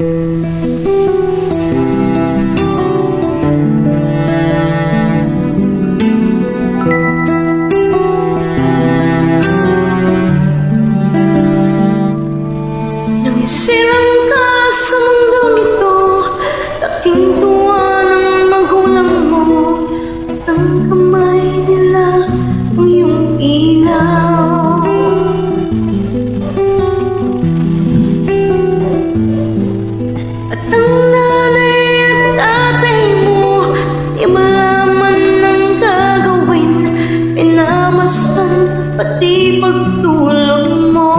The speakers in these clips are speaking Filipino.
Nangisilang ka sa mundong ito, laking tuwa ng magulang mo. Ang kamay nila ang iyong ilaw. At ang nanay at tatay mo, di malaman ng gagawin. Pinamasdan pati pagtulog mo.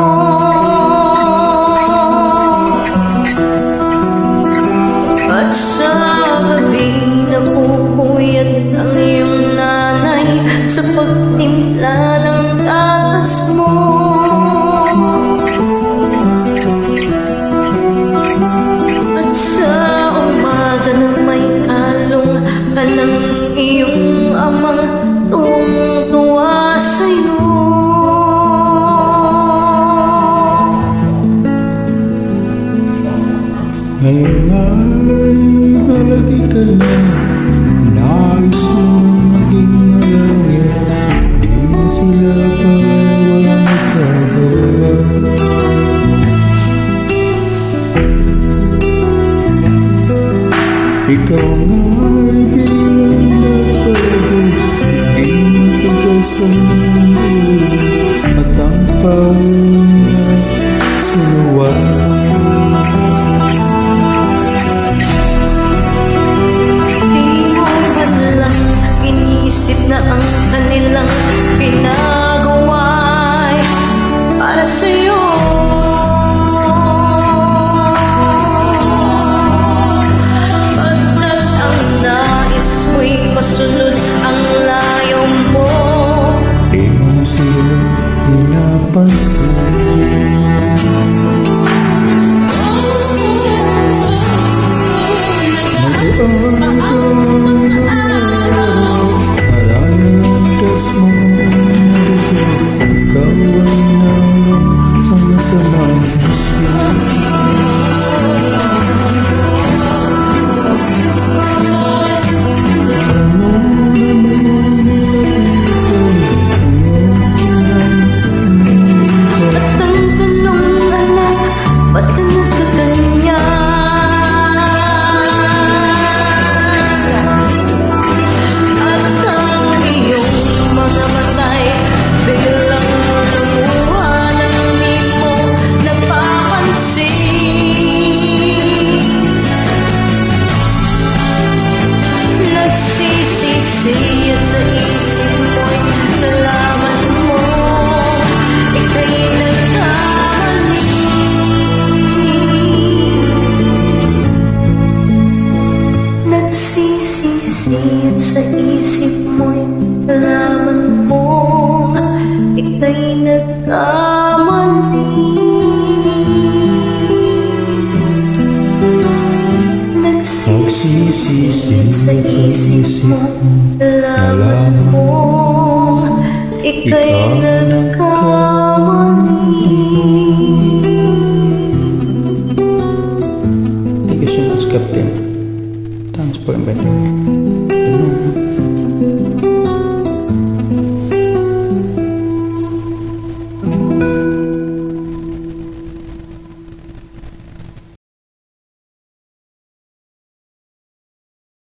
At sa gabi napupuyat ang iyong nanay sa pagtimpla ng gatas mo. At sa umaga na may kalong ka ng iyong amang tuwang-tuwa sa'yo. Ngayon ay malaki ka na, nais mo maging malaya. Di na sila para walang magagawa. Ikaw nga'y bilang na bagay, di matigas ang ulo, at ang pawin ay sinuwala. Na ang kanilang pinagawa ay para sa'yo. Pagkat ang nais mo'y masunod ang layo mo, Di mo sila pinapansin. Ikaw ay nalang sama-samang isla. at ang tanong, anak, ba't ka nagkaganyan? At ang iyong mga matay biglang lumuha nang di mo napapansin. Nagsisisi at sa isip mo'y nalaman mo ika'y nagkamali. Nagsisisi at sa isip mo'y nalaman mo ika'y nagkamali. Nagsisisi Sa isip mo, nalaman mo ika'y nagkamali. Thank you so much, Captain. Thanks for inviting me.